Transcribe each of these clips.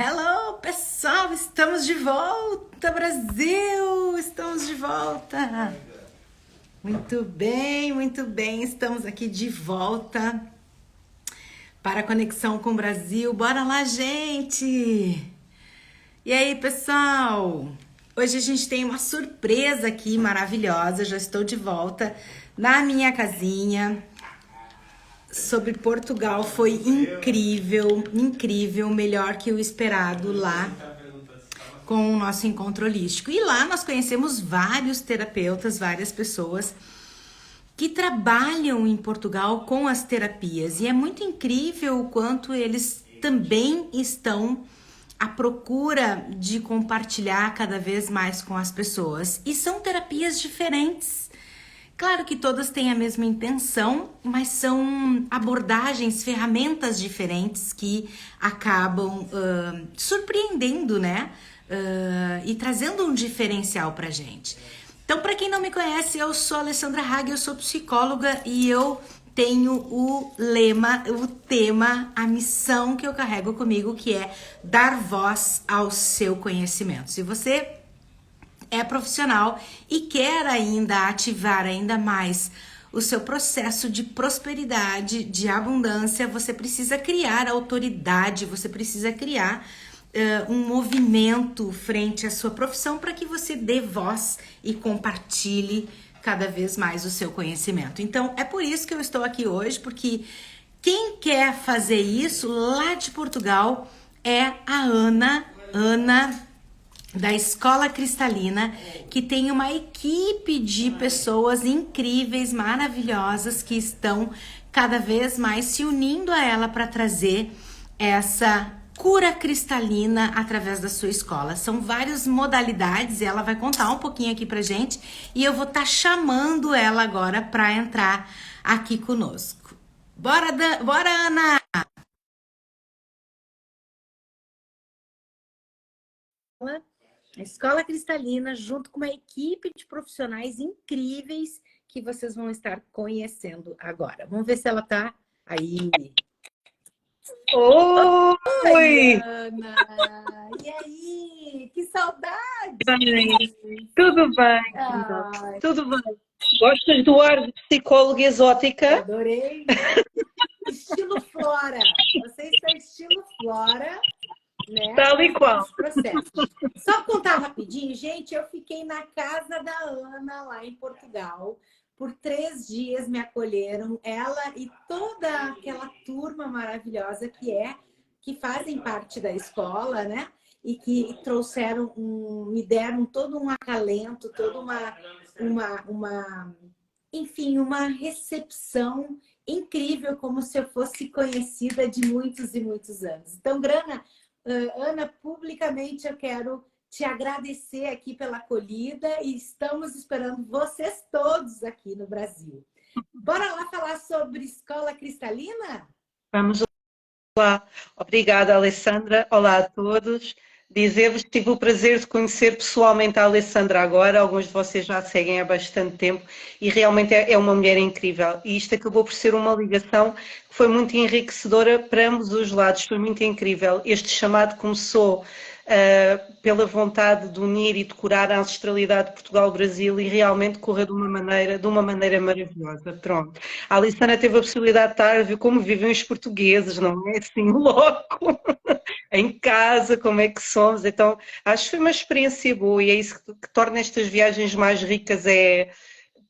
Hello, pessoal! Estamos de volta, Brasil! Estamos de volta! Muito bem, estamos aqui de volta para a conexão com o Brasil. Bora lá, gente! E aí, pessoal? Hoje a gente tem uma surpresa aqui maravilhosa. Já estou de volta na minha casinha. Sobre Portugal, foi incrível, melhor que o esperado lá com o nosso encontro holístico. E lá nós conhecemos vários terapeutas, várias pessoas que trabalham em Portugal com as terapias. E é muito incrível o quanto eles também estão à procura de compartilhar cada vez mais com as pessoas. E são terapias diferentes. Claro que todas têm a mesma intenção, mas são abordagens, ferramentas diferentes que acabam surpreendendo, né? E trazendo um diferencial pra gente. Então, para quem não me conhece, eu sou a Alessandra Hag, eu sou psicóloga e eu tenho o lema, o tema, a missão que eu carrego comigo, que é dar voz ao seu conhecimento. Se você é profissional e quer ainda ativar ainda mais o seu processo de prosperidade, de abundância, você precisa criar autoridade, você precisa criar um movimento frente à sua profissão para que você dê voz e compartilhe cada vez mais o seu conhecimento. Então, é por isso que eu estou aqui hoje, porque quem quer fazer isso lá de Portugal é a Ana da Escola Cristalina, que tem uma equipe de pessoas incríveis, maravilhosas, que estão cada vez mais se unindo a ela para trazer essa cura cristalina através da sua escola. São várias modalidades e ela vai contar um pouquinho aqui pra gente e eu vou estar chamando ela agora para entrar aqui conosco. Bora, Ana! A Escola Cristalina, junto com uma equipe de profissionais incríveis que vocês vão estar conhecendo agora. Vamos ver se ela tá aí. Oi, Ana! E aí? Que saudade! tudo bem, Ai, tudo bem. Gostas do ar de psicóloga exótica? adorei! Estilo Flora. Você está estilo Flora, né? Tal e qual. Só contar rapidinho, gente, eu fiquei na casa da Ana, lá em Portugal. Por 3 dias me acolheram, ela e toda aquela turma maravilhosa que fazem parte da escola, né? E que trouxeram, me deram todo um acalento, toda enfim, uma recepção incrível, como se eu fosse conhecida de muitos e muitos anos. Então, Ana, publicamente eu quero te agradecer aqui pela acolhida e estamos esperando vocês todos aqui no Brasil. Bora lá falar sobre Escola Cristalina? Vamos lá. Obrigada, Alessandra. Olá a todos. Dizer-vos que tive o prazer de conhecer pessoalmente a Alessandra agora. Alguns de vocês já a seguem há bastante tempo e realmente é uma mulher incrível. E isto acabou por ser uma ligação que foi muito enriquecedora para ambos os lados. Foi muito incrível. Este chamado começou pela vontade de unir e de curar a ancestralidade de Portugal-Brasil e realmente correu de uma maneira maravilhosa. Pronto. A Alessandra teve a possibilidade de estar a ver como vivem os portugueses, não é? Assim, logo, em casa, como é que somos. Então, acho que foi uma experiência boa e é isso que torna estas viagens mais ricas, é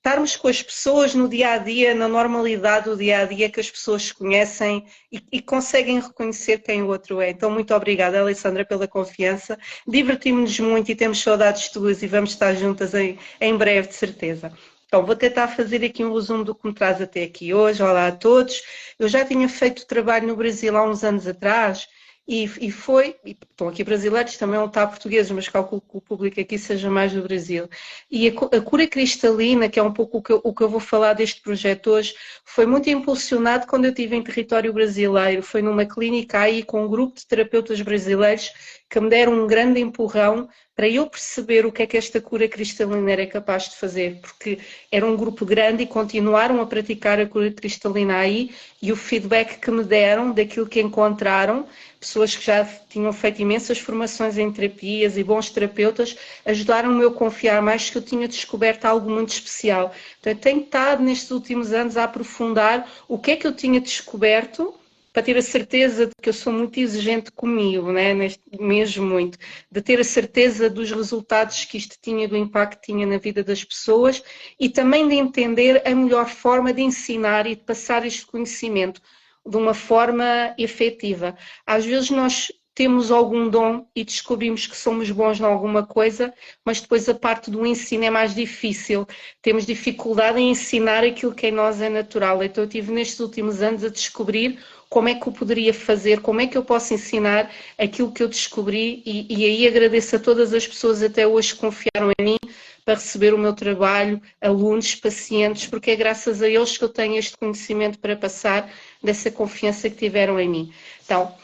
estarmos com as pessoas no dia-a-dia, na normalidade do dia-a-dia, que as pessoas se conhecem e conseguem reconhecer quem o outro é. Então, muito obrigada, Alessandra, pela confiança. Divertimos-nos muito e temos saudades tuas e vamos estar juntas em breve, de certeza. Então, vou tentar fazer aqui um resumo do que me traz até aqui hoje. Olá a todos. Eu já tinha feito trabalho no Brasil há uns anos atrás, e estão aqui brasileiros, também não está portugueses, mas calculo que o público aqui seja mais do Brasil. E a cura cristalina, que é um pouco o que eu vou falar deste projeto hoje, foi muito impulsionado quando eu estive em território brasileiro. Foi numa clínica aí com um grupo de terapeutas brasileiros que me deram um grande empurrão para eu perceber o que é que esta cura cristalina era capaz de fazer, porque era um grupo grande e continuaram a praticar a cura cristalina aí, e o feedback que me deram daquilo que encontraram, pessoas que já tinham feito imensas formações em terapias e bons terapeutas, ajudaram-me a confiar mais que eu tinha descoberto algo muito especial. Então, eu tenho estado nestes últimos anos a aprofundar o que é que eu tinha descoberto, para ter a certeza de que eu sou muito exigente comigo, né? Mesmo muito, de ter a certeza dos resultados que isto tinha, do impacto que tinha na vida das pessoas, e também de entender a melhor forma de ensinar e de passar este conhecimento de uma forma efetiva. Às vezes nós temos algum dom e descobrimos que somos bons em alguma coisa, mas depois a parte do ensino é mais difícil. Temos dificuldade em ensinar aquilo que em nós é natural. Então eu tive nestes últimos anos a descobrir como é que eu poderia fazer, como é que eu posso ensinar aquilo que eu descobri, e aí agradeço a todas as pessoas até hoje que confiaram em mim para receber o meu trabalho, alunos, pacientes, porque é graças a eles que eu tenho este conhecimento para passar, dessa confiança que tiveram em mim. Então,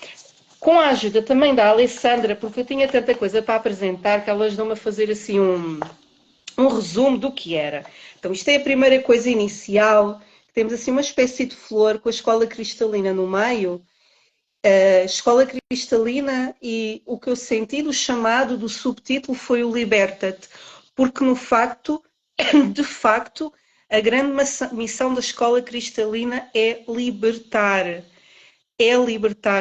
com a ajuda também da Alessandra, porque eu tinha tanta coisa para apresentar que elas dão-me a fazer assim um resumo do que era. Então, isto é a primeira coisa inicial. Temos assim uma espécie de flor com a escola cristalina no meio. A escola cristalina, e o que eu senti do chamado, do subtítulo, foi o Liberta-te, porque no facto, de facto, a grande missão da escola cristalina é libertar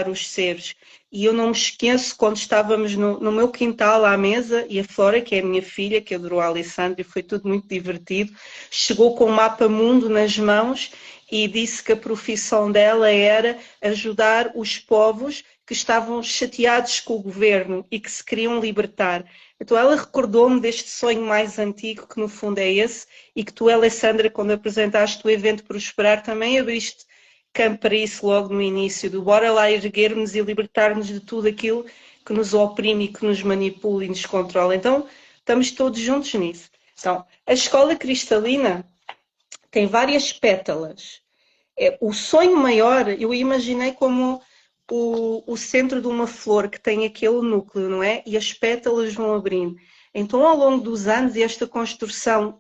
os seres. E eu não me esqueço, quando estávamos no meu quintal à mesa, e a Flora, que é a minha filha, que adorou a Alessandra, e foi tudo muito divertido, chegou com o mapa mundo nas mãos e disse que a profissão dela era ajudar os povos que estavam chateados com o governo e que se queriam libertar. Então ela recordou-me deste sonho mais antigo, que no fundo é esse, e que tu, Alessandra, quando apresentaste o evento Prosperar, também abriste campo para isso logo no início, do bora lá erguer-nos e libertar-nos de tudo aquilo que nos oprime e que nos manipula e nos controla. Então, estamos todos juntos nisso. Então, a escola cristalina tem várias pétalas. O sonho maior, eu imaginei como o centro de uma flor que tem aquele núcleo, não é? E as pétalas vão abrindo. Então, ao longo dos anos, e esta construção,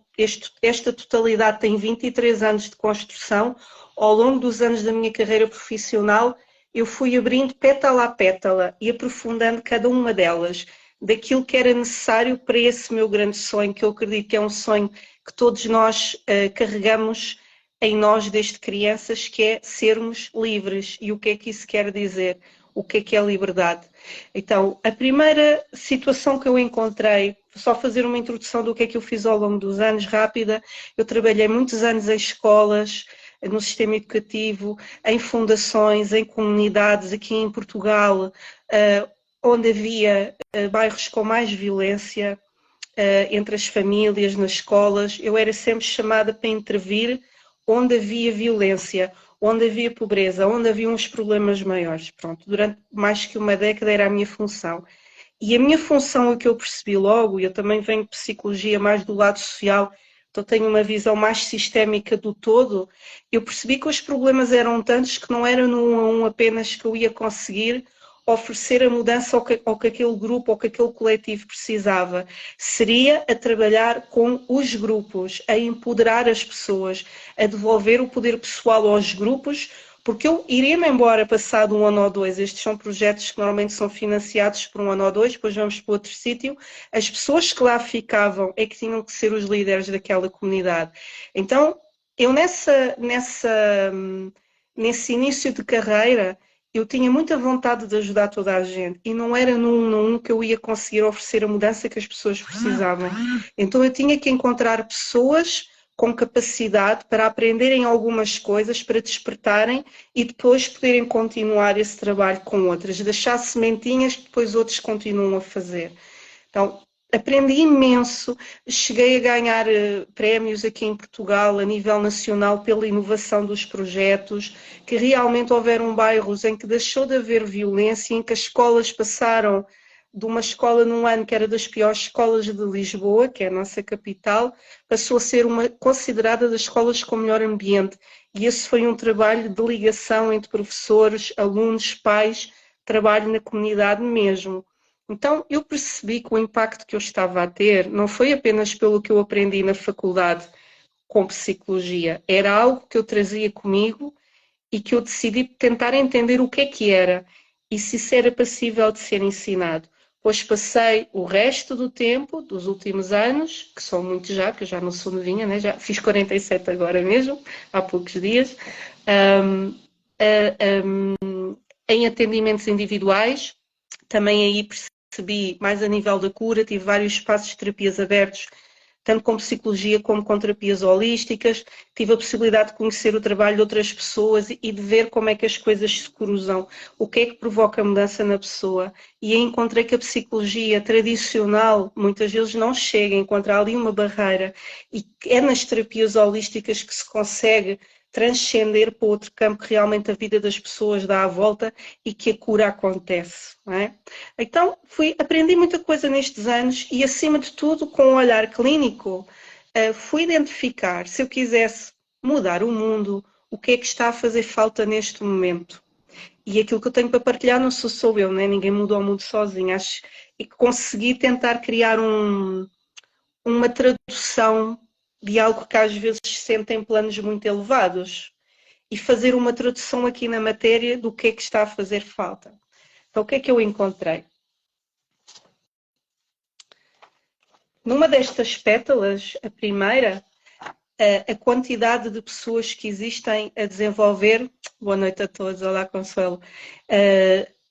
esta totalidade tem 23 anos de construção, ao longo dos anos da minha carreira profissional, eu fui abrindo pétala a pétala e aprofundando cada uma delas, daquilo que era necessário para esse meu grande sonho, que eu acredito que é um sonho que todos nós carregamos em nós desde crianças, que é sermos livres. E o que é que isso quer dizer? O que é liberdade? Então, a primeira situação que eu encontrei, vou só fazer uma introdução do que é que eu fiz ao longo dos anos, rápida. Eu trabalhei muitos anos em escolas, no sistema educativo, em fundações, em comunidades aqui em Portugal, onde havia bairros com mais violência entre as famílias, nas escolas. Eu era sempre chamada para intervir onde havia violência, onde havia pobreza, onde havia uns problemas maiores. Pronto, durante mais que uma década era a minha função. E a minha função, o que eu percebi logo, e eu também venho de psicologia mais do lado social, então tenho uma visão mais sistémica do todo, eu percebi que os problemas eram tantos que não era no 1 a 1 apenas que eu ia conseguir oferecer a mudança ao que aquele grupo, ou que aquele coletivo precisava. Seria a trabalhar com os grupos, a empoderar as pessoas, a devolver o poder pessoal aos grupos, porque eu iria-me embora passado 1 ano ou 2. Estes são projetos que normalmente são financiados por 1 ano ou 2, depois vamos para outro sítio. As pessoas que lá ficavam é que tinham que ser os líderes daquela comunidade. Então, eu nesse início de carreira, eu tinha muita vontade de ajudar toda a gente, e não era no 1 a 1 que eu ia conseguir oferecer a mudança que as pessoas precisavam. Então eu tinha que encontrar pessoas com capacidade para aprenderem algumas coisas, para despertarem e depois poderem continuar esse trabalho com outras, deixar sementinhas que depois outros continuam a fazer. Então, aprendi imenso, cheguei a ganhar prémios aqui em Portugal a nível nacional pela inovação dos projetos, que realmente houveram bairros em que deixou de haver violência, em que as escolas passaram de uma escola num ano que era das piores escolas de Lisboa, que é a nossa capital, passou a ser considerada das escolas com melhor ambiente. E esse foi um trabalho de ligação entre professores, alunos, pais, trabalho na comunidade mesmo. Então, eu percebi que o impacto que eu estava a ter não foi apenas pelo que eu aprendi na faculdade com psicologia, era algo que eu trazia comigo e que eu decidi tentar entender o que era e se isso era passível de ser ensinado. Pois passei o resto do tempo, dos últimos anos, que são muitos já, que eu já não sou novinha, né? Já fiz 47 agora mesmo, há poucos dias, um, em atendimentos individuais, também aí percebi mais a nível da cura, tive vários espaços de terapias abertos, tanto com psicologia como com terapias holísticas, tive a possibilidade de conhecer o trabalho de outras pessoas e de ver como é que as coisas se cruzam, o que é que provoca mudança na pessoa. E aí encontrei que a psicologia tradicional muitas vezes não chega, encontrar ali uma barreira, e é nas terapias holísticas que se consegue transcender para outro campo que realmente a vida das pessoas dá a volta e que a cura acontece, não é? Então, aprendi muita coisa nestes anos e, acima de tudo, com um olhar clínico, fui identificar, se eu quisesse mudar o mundo, o que é que está a fazer falta neste momento. E aquilo que eu tenho para partilhar não sou eu, né? Ninguém muda o mundo sozinho. Acho que consegui tentar criar uma tradução de algo que às vezes se sente em planos muito elevados e fazer uma tradução aqui na matéria do que é que está a fazer falta. Então, o que é que eu encontrei? Numa destas pétalas, a primeira, a quantidade de pessoas que existem a desenvolver, boa noite a todos, olá Consuelo,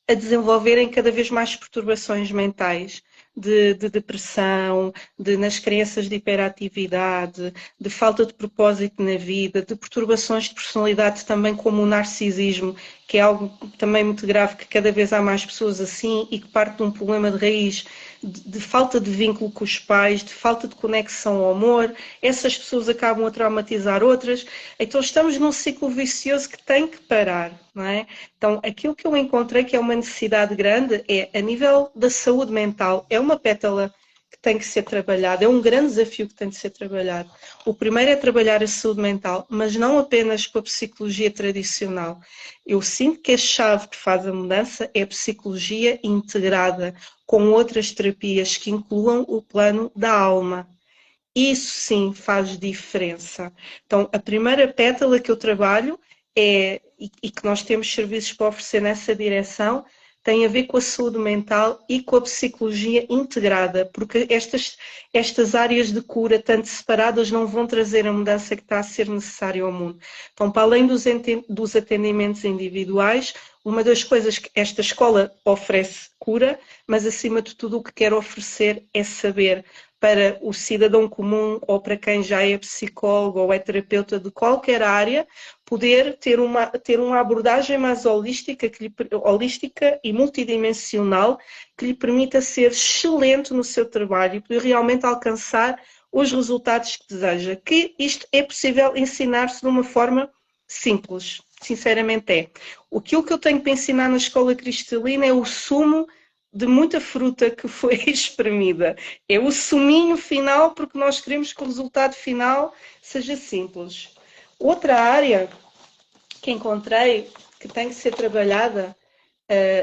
a desenvolverem cada vez mais perturbações mentais, de depressão, nas crenças de hiperatividade, de falta de propósito na vida, de perturbações de personalidade também como o narcisismo, que é algo também muito grave, que cada vez há mais pessoas assim e que parte de um problema de raiz, de falta de vínculo com os pais, de falta de conexão ao amor. Essas pessoas acabam a traumatizar outras. Então estamos num ciclo vicioso que tem que parar, não é? Então aquilo que eu encontrei que é uma necessidade grande é, a nível da saúde mental, é uma pétala que tem que ser trabalhada, é um grande desafio que tem de ser trabalhado. O primeiro é trabalhar a saúde mental, mas não apenas com a psicologia tradicional. Eu sinto que a chave que faz a mudança é a psicologia integrada com outras terapias que incluam o plano da alma. Isso sim faz diferença. Então, a primeira pétala que eu trabalho é, e que nós temos serviços para oferecer nessa direção, tem a ver com a saúde mental e com a psicologia integrada, porque estas áreas de cura, tanto separadas, não vão trazer a mudança que está a ser necessária ao mundo. Então, para além dos atendimentos individuais, uma das coisas que esta escola oferece cura, mas acima de tudo o que quer oferecer é saber para o cidadão comum ou para quem já é psicólogo ou é terapeuta de qualquer área, poder ter uma abordagem mais holística e multidimensional que lhe permita ser excelente no seu trabalho e poder realmente alcançar os resultados que deseja. Que isto é possível ensinar-se de uma forma simples, sinceramente é. Aquilo que eu tenho para ensinar na escola cristalina é o sumo de muita fruta que foi espremida. É o suminho final, porque nós queremos que o resultado final seja simples. Outra área que encontrei que tem que ser trabalhada,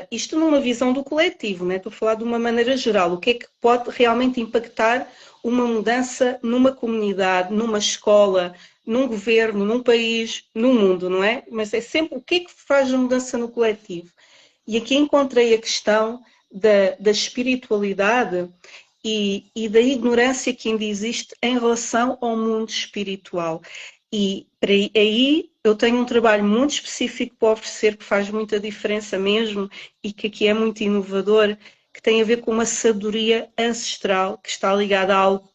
isto numa visão do coletivo, né? Estou a falar de uma maneira geral, o que é que pode realmente impactar uma mudança numa comunidade, numa escola, num governo, num país, no mundo, não é? Mas é sempre o que é que faz a mudança no coletivo. E aqui encontrei a questão da espiritualidade e da ignorância que ainda existe em relação ao mundo espiritual. E aí eu tenho um trabalho muito específico para oferecer, que faz muita diferença mesmo e que aqui é muito inovador, que tem a ver com uma sabedoria ancestral que está ligada a algo,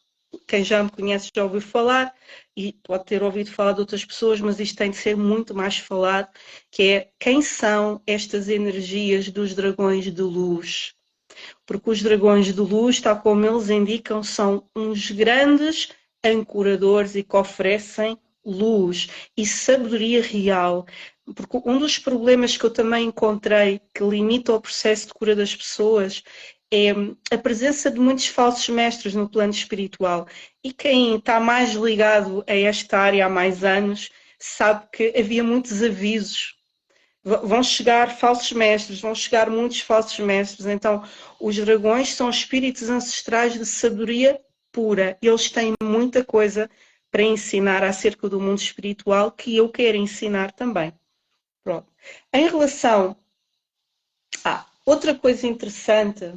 quem já me conhece já ouviu falar, e pode ter ouvido falar de outras pessoas, mas isto tem de ser muito mais falado, que é quem são estas energias dos dragões de luz. Porque os dragões de luz, tal como eles indicam, são uns grandes ancoradores e que oferecem luz e sabedoria real. Porque um dos problemas que eu também encontrei que limita o processo de cura das pessoas é a presença de muitos falsos mestres no plano espiritual. E quem está mais ligado a esta área há mais anos sabe que havia muitos avisos Vão chegar falsos mestres, vão chegar muitos falsos mestres. Então, os dragões são espíritos ancestrais de sabedoria pura. Eles têm muita coisa para ensinar acerca do mundo espiritual que eu quero ensinar também. Pronto. Em relação a outra coisa interessante,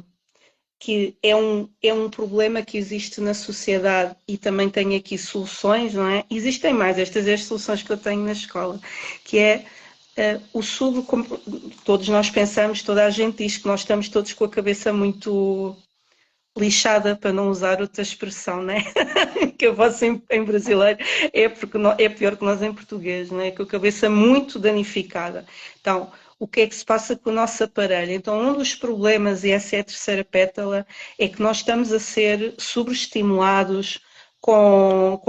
que é um problema que existe na sociedade e também tem aqui soluções, não é? Existem mais, estas as soluções que eu tenho na escola, que é o todos nós pensamos, toda a gente diz que nós estamos todos com a cabeça muito lixada, para não usar outra expressão, né? Que eu faço em brasileiro, porque é pior que nós em português, né? Com a cabeça muito danificada. Então, o que é que se passa com o nosso aparelho? Então, um dos problemas, e essa é a terceira pétala, é que nós estamos a ser sobreestimulados com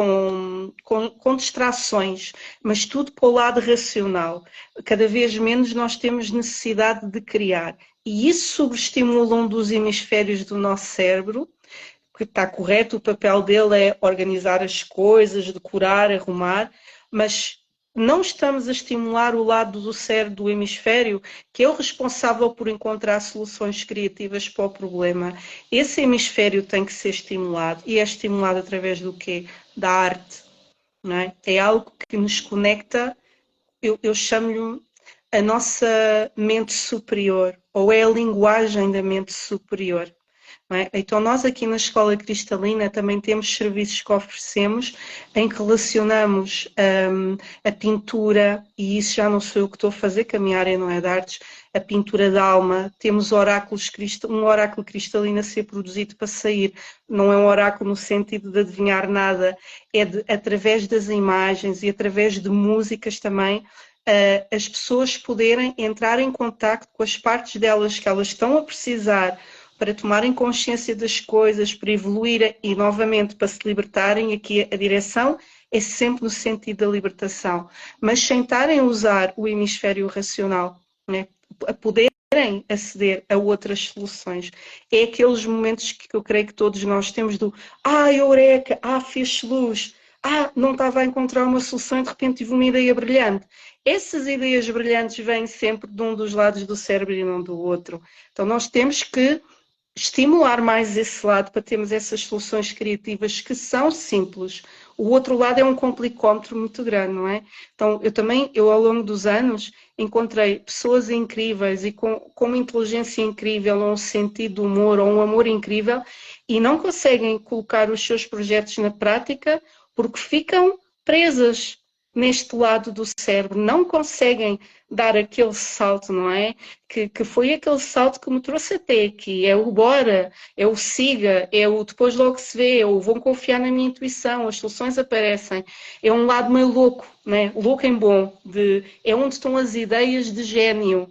distrações, mas tudo para o lado racional. Cada vez menos nós temos necessidade de criar. E isso sobreestimula um dos hemisférios do nosso cérebro, que está correto, o papel dele é organizar as coisas, decorar, arrumar, mas não estamos a estimular o lado do cérebro do hemisfério que é o responsável por encontrar soluções criativas para o problema. Esse hemisfério tem que ser estimulado e é estimulado através do quê? Da arte. Não é? É algo que nos conecta, eu chamo-lhe a nossa mente superior, ou é a linguagem da mente superior. Não é? Então, nós aqui na Escola Cristalina também temos serviços que oferecemos em que relacionamos a pintura, e isso já não sou eu que estou a fazer, que a minha área não é de artes, a pintura da alma. Temos oráculos, um oráculo cristalino a ser produzido para sair. Não é um oráculo no sentido de adivinhar nada, é através das imagens e através de músicas também, as pessoas poderem entrar em contacto com as partes delas que elas estão a precisar para tomarem consciência das coisas, para evoluírem e, novamente, para se libertarem. Aqui a direção é sempre no sentido da libertação, mas sem estarem a usar o hemisfério racional, né? A poderem aceder a outras soluções. É aqueles momentos que eu creio que todos nós temos do eureka, fez luz, não estava a encontrar uma solução e de repente tive uma ideia brilhante. Essas ideias brilhantes vêm sempre de um dos lados do cérebro e não do outro. Então nós temos que estimular mais esse lado para termos essas soluções criativas que são simples. O outro lado é um complicómetro muito grande, não é? Então, eu ao longo dos anos, encontrei pessoas incríveis e com uma inteligência incrível, ou um sentido de humor, ou um amor incrível, e não conseguem colocar os seus projetos na prática porque ficam presas neste lado do cérebro, não conseguem dar aquele salto, não é? Que foi aquele salto que me trouxe até aqui, é o bora, é o siga, é o depois logo se vê, é o vão confiar na minha intuição, as soluções aparecem. É um lado meio louco, né? Louco em bom, é onde estão as ideias de gênio,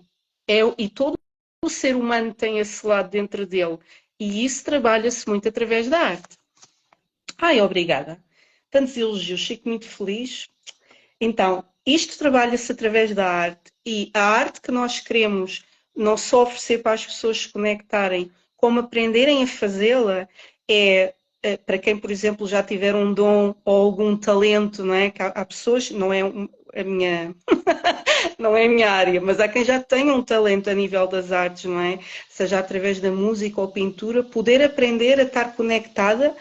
e todo o ser humano tem esse lado dentro dele, e isso trabalha-se muito através da arte. Obrigada. Tantos elogios, fico muito feliz. Então, isto trabalha-se através da arte, e a arte que nós queremos não só oferecer para as pessoas se conectarem, como aprenderem a fazê-la, para quem, por exemplo, já tiver um dom ou algum talento, não é? Que há pessoas, não é a minha, não é a minha área, mas há quem já tenha um talento a nível das artes, não é? Seja através da música ou pintura, poder aprender a estar conectada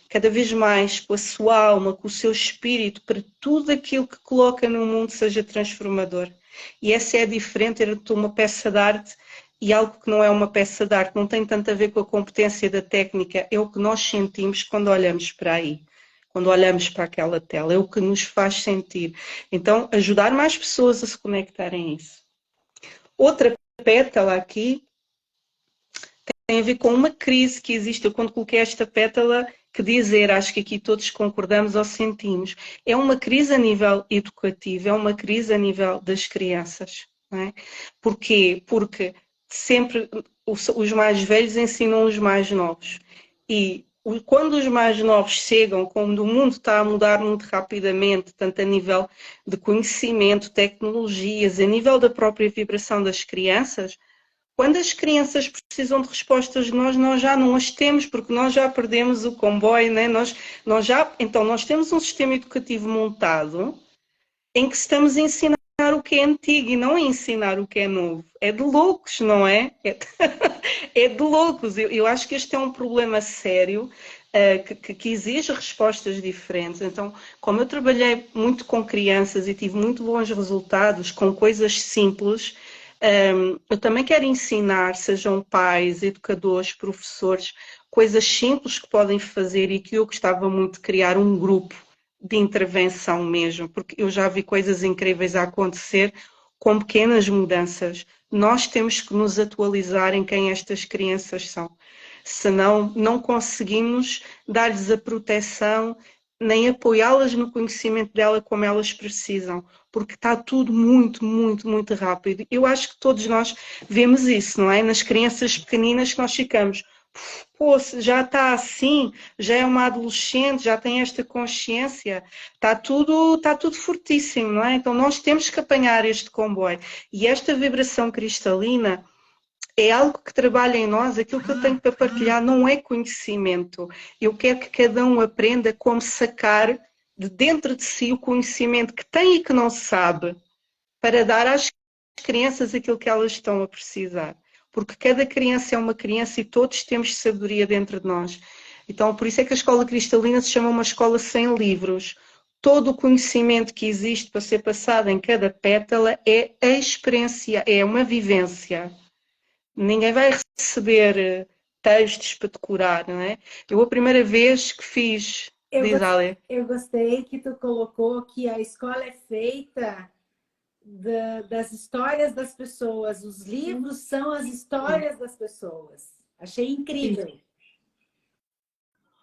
cada vez mais com a sua alma, com o seu espírito, para tudo aquilo que coloca no mundo seja transformador. E essa é a diferença entre uma peça de arte e algo que não é uma peça de arte. Não tem tanto a ver com a competência da técnica, é o que nós sentimos quando olhamos para aí, quando olhamos para aquela tela, é o que nos faz sentir. Então, ajudar mais pessoas a se conectarem a isso. Outra pétala aqui tem a ver com uma crise que existe. Eu, quando coloquei esta pétala, que dizer, acho que aqui todos concordamos ou sentimos, é uma crise a nível educativo, é uma crise a nível das crianças. Não é? Porquê? Porque sempre os mais velhos ensinam os mais novos. E quando os mais novos chegam, quando o mundo está a mudar muito rapidamente, tanto a nível de conhecimento, tecnologias, a nível da própria vibração das crianças, quando as crianças precisam de respostas de nós já não as temos, porque nós já perdemos o comboio, né? Então nós temos um sistema educativo montado em que estamos a ensinar o que é antigo e não a ensinar o que é novo. É de loucos, não é? É de loucos. Eu acho que este é um problema sério, que exige respostas diferentes. Então, como eu trabalhei muito com crianças e tive muito bons resultados com coisas simples, eu também quero ensinar, sejam pais, educadores, professores, coisas simples que podem fazer e que eu gostava muito de criar um grupo de intervenção mesmo, porque eu já vi coisas incríveis a acontecer com pequenas mudanças. Nós temos que nos atualizar em quem estas crianças são. Senão, não conseguimos dar-lhes a proteção nem apoiá-las no conhecimento dela como elas precisam, porque está tudo muito, muito, muito rápido. Eu acho que todos nós vemos isso, não é? Nas crianças pequeninas que nós ficamos, pô, já está assim, já é uma adolescente, já tem esta consciência, está tudo fortíssimo, não é? Então nós temos que apanhar este comboio. E esta vibração cristalina é algo que trabalha em nós. Aquilo que eu tenho para partilhar não é conhecimento. Eu quero que cada um aprenda como sacar de dentro de si o conhecimento que tem e que não sabe, para dar às crianças aquilo que elas estão a precisar. Porque cada criança é uma criança e todos temos sabedoria dentro de nós. Então, por isso é que a escola cristalina se chama uma escola sem livros. Todo o conhecimento que existe para ser passado em cada pétala é a experiência, é uma vivência. Ninguém vai receber textos para decorar, não é? Eu a primeira vez que fiz, diz Ale. Eu gostei que tu colocou que a escola é feita das histórias das pessoas. Os livros são as histórias das pessoas. Achei incrível.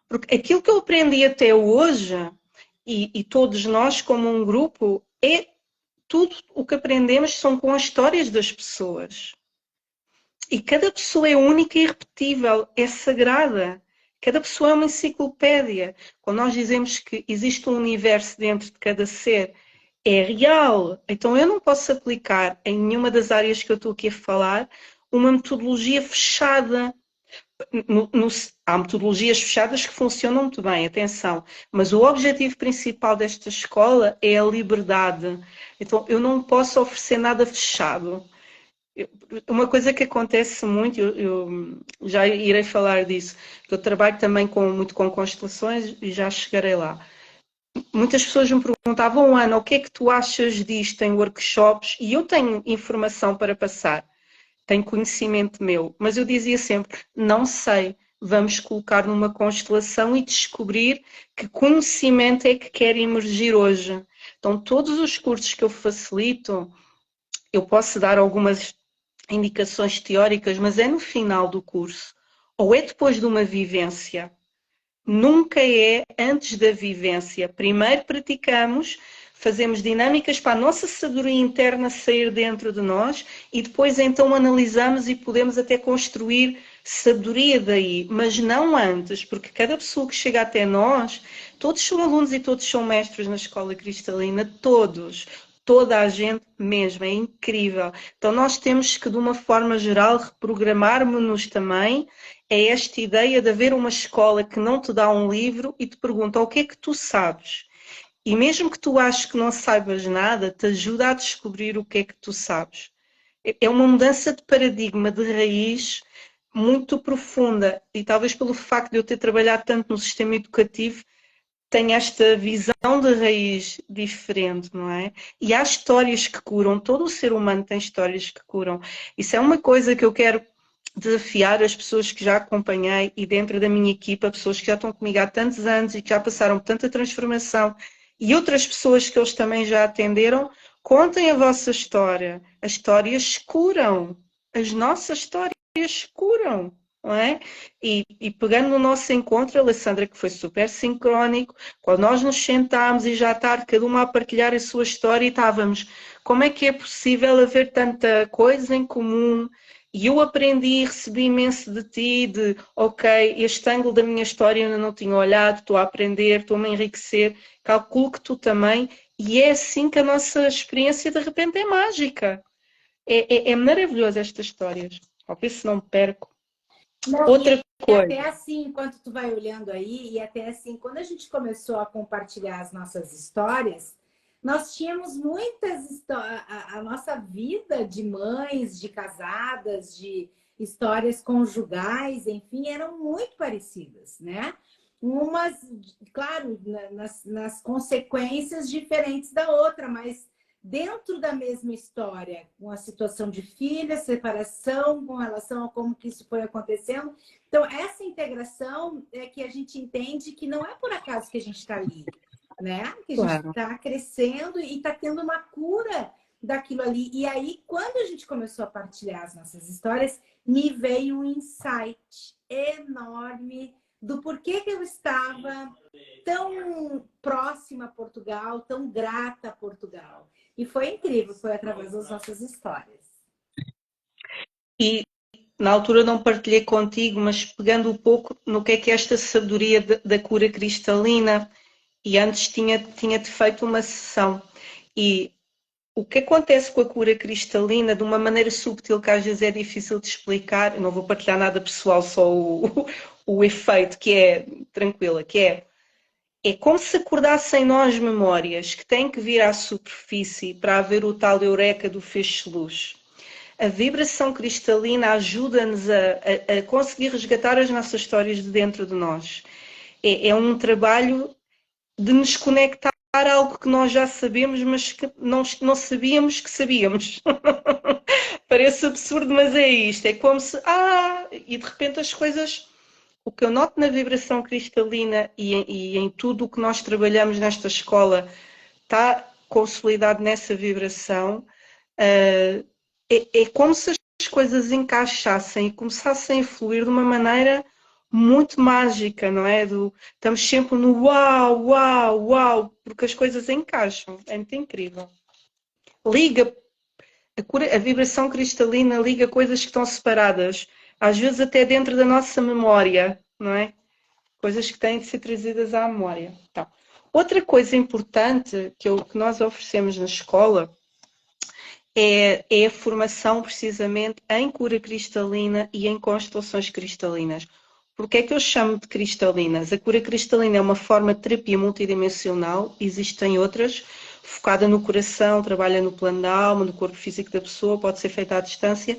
Porque aquilo que eu aprendi até hoje, e todos nós como um grupo, é tudo o que aprendemos são com as histórias das pessoas. E cada pessoa é única e irrepetível, é sagrada. Cada pessoa é uma enciclopédia. Quando nós dizemos que existe um universo dentro de cada ser, é real. Então eu não posso aplicar em nenhuma das áreas que eu estou aqui a falar uma metodologia fechada. Há metodologias fechadas que funcionam muito bem, atenção, mas o objetivo principal desta escola é a liberdade. Então eu não posso oferecer nada fechado. Uma coisa que acontece muito, eu já irei falar disso, que eu trabalho também muito com constelações e já chegarei lá. Muitas pessoas me perguntavam, Ana, o que é que tu achas disto em workshops? E eu tenho informação para passar, tenho conhecimento meu, mas eu dizia sempre, não sei, vamos colocar numa constelação e descobrir que conhecimento é que quer emergir hoje. Então, todos os cursos que eu facilito, eu posso dar algumas indicações teóricas, mas é no final do curso, ou é depois de uma vivência. Nunca é antes da vivência. Primeiro praticamos, fazemos dinâmicas para a nossa sabedoria interna sair dentro de nós e depois então analisamos e podemos até construir sabedoria daí, mas não antes, porque cada pessoa que chega até nós, todos são alunos e todos são mestres na escola cristalina, todos. Toda a gente mesmo, é incrível. Então nós temos que, de uma forma geral, reprogramarmos-nos também a esta ideia de haver uma escola que não te dá um livro e te pergunta o que é que tu sabes. E mesmo que tu aches que não saibas nada, te ajuda a descobrir o que é que tu sabes. É uma mudança de paradigma, de raiz, muito profunda. E talvez pelo facto de eu ter trabalhado tanto no sistema educativo, tem esta visão de raiz diferente, não é? E há histórias que curam, todo o ser humano tem histórias que curam. Isso é uma coisa que eu quero desafiar as pessoas que já acompanhei e dentro da minha equipa, pessoas que já estão comigo há tantos anos e que já passaram por tanta transformação e outras pessoas que eles também já atenderam, contem a vossa história. As histórias curam. As nossas histórias curam. Não é? E pegando no nosso encontro, Alessandra, que foi super sincrónico, quando nós nos sentámos e já à tarde, cada uma a partilhar a sua história e estávamos, como é que é possível haver tanta coisa em comum? E eu aprendi e recebi imenso de ti, de ok, este ângulo da minha história eu ainda não tinha olhado, estou a aprender, estou-me a enriquecer, calculo que tu também, e é assim que a nossa experiência de repente é mágica. É maravilhoso estas histórias. Ao ver se não me perco. Não, Outra coisa. até assim, enquanto tu vai olhando aí, e até assim, quando a gente começou a compartilhar as nossas histórias, nós tínhamos muitas histórias, a nossa vida de mães, de casadas, de histórias conjugais, enfim, eram muito parecidas, né? Umas, claro, nas consequências diferentes da outra, mas dentro da mesma história, com a situação de filha, separação, com relação a como que isso foi acontecendo. Então, essa integração é que a gente entende que não é por acaso que a gente está ali, né? Que a gente Claro. está crescendo e está tendo uma cura daquilo ali. E aí, quando a gente começou a partilhar as nossas histórias, me veio um insight enorme do porquê que eu estava tão próxima a Portugal, tão grata a Portugal. E foi incrível, foi através das nossas histórias. E na altura não partilhei contigo, mas pegando um pouco no que é esta sabedoria da cura cristalina, e antes tinha-te feito uma sessão. E o que acontece com a cura cristalina, de uma maneira subtil, que às vezes é difícil de explicar, eu não vou partilhar nada pessoal, só o efeito, que é tranquila, que é como se acordassem nós memórias que têm que vir à superfície para haver o tal eureka do feixe-luz. A vibração cristalina ajuda-nos a conseguir resgatar as nossas histórias de dentro de nós. É um trabalho de nos conectar a algo que nós já sabemos, mas que não sabíamos que sabíamos. Parece absurdo, mas é isto. É como se, e de repente as coisas... O que eu noto na vibração cristalina e em tudo o que nós trabalhamos nesta escola está consolidado nessa vibração. É como se as coisas encaixassem e começassem a fluir de uma maneira muito mágica, não é? Estamos sempre no uau, uau, uau, porque as coisas encaixam. É muito incrível. Liga, a vibração cristalina liga coisas que estão separadas, às vezes até dentro da nossa memória, não é? Coisas que têm de ser trazidas à memória. Então, outra coisa importante que nós oferecemos na escola é a formação precisamente em cura cristalina e em constelações cristalinas. Porque é que eu chamo de cristalinas? A cura cristalina é uma forma de terapia multidimensional, existem outras, focada no coração, trabalha no plano da alma, no corpo físico da pessoa, pode ser feita à distância.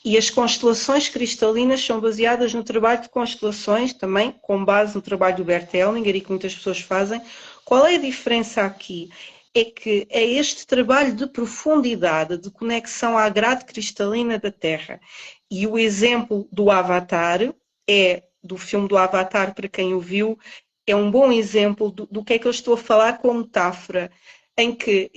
E as constelações cristalinas são baseadas no trabalho de constelações, também com base no trabalho do Bert Hellinger e que muitas pessoas fazem. Qual é a diferença aqui? É que é este trabalho de profundidade, de conexão à grade cristalina da Terra. E o exemplo do Avatar, do filme do Avatar, para quem o viu, é um bom exemplo do que é que eu estou a falar com metáfora, em que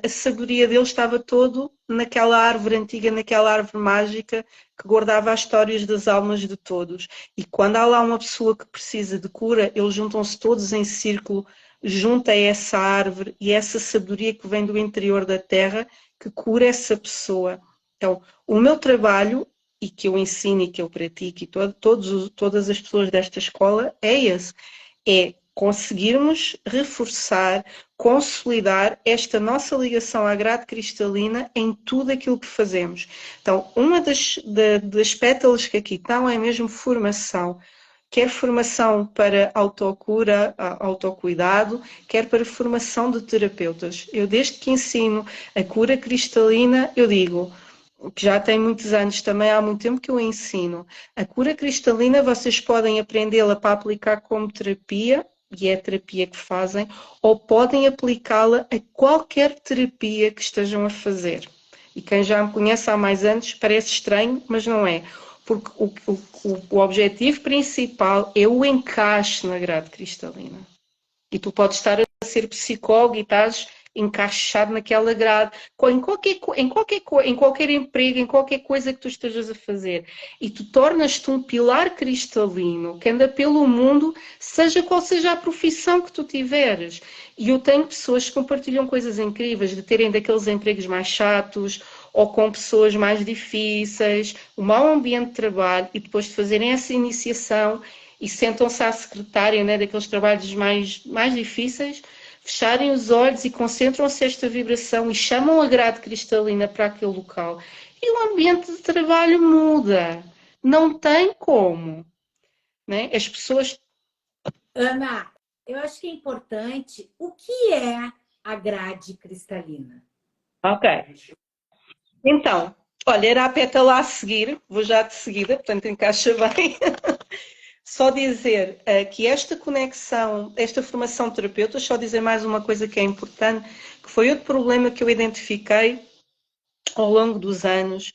a sabedoria deles estava todo naquela árvore antiga, naquela árvore mágica que guardava as histórias das almas de todos. E quando há lá uma pessoa que precisa de cura, eles juntam-se todos em círculo junto a essa árvore e essa sabedoria que vem do interior da terra que cura essa pessoa. Então, o meu trabalho, e que eu ensino e que eu pratico, e todas as pessoas desta escola, é esse. É conseguirmos reforçar, consolidar esta nossa ligação à grade cristalina em tudo aquilo que fazemos. Então, uma das pétalas que aqui estão é mesmo formação. Quer formação para autocura, autocuidado, quer para formação de terapeutas. Eu, desde que ensino a cura cristalina, eu digo, que já tem muitos anos também, há muito tempo que eu ensino. A cura cristalina vocês podem aprendê-la para aplicar como terapia, e é a terapia que fazem, ou podem aplicá-la a qualquer terapia que estejam a fazer. E quem já me conhece há mais anos parece estranho, mas não é. Porque o objetivo principal é o encaixe na grade cristalina. E tu podes estar a ser psicólogo e estás encaixado naquela grade, em qualquer emprego, em qualquer coisa que tu estejas a fazer. E tu tornas-te um pilar cristalino que anda pelo mundo, seja qual seja a profissão que tu tiveres. E eu tenho pessoas que compartilham coisas incríveis, de terem daqueles empregos mais chatos, ou com pessoas mais difíceis, um mau ambiente de trabalho, e depois de fazerem essa iniciação e sentam-se à secretária, né, daqueles trabalhos mais difíceis, fecharem os olhos e concentram-se esta vibração e chamam a grade cristalina para aquele local. E o ambiente de trabalho muda. Não tem como. Né? As pessoas... Ana, eu acho que é importante o que é a a grade cristalina? Ok. Então, olha, era a pétala a seguir, vou já de seguida, portanto encaixa bem. Só dizer que esta conexão, esta formação de terapeutas, só dizer mais uma coisa que é importante, que foi outro problema que eu identifiquei ao longo dos anos,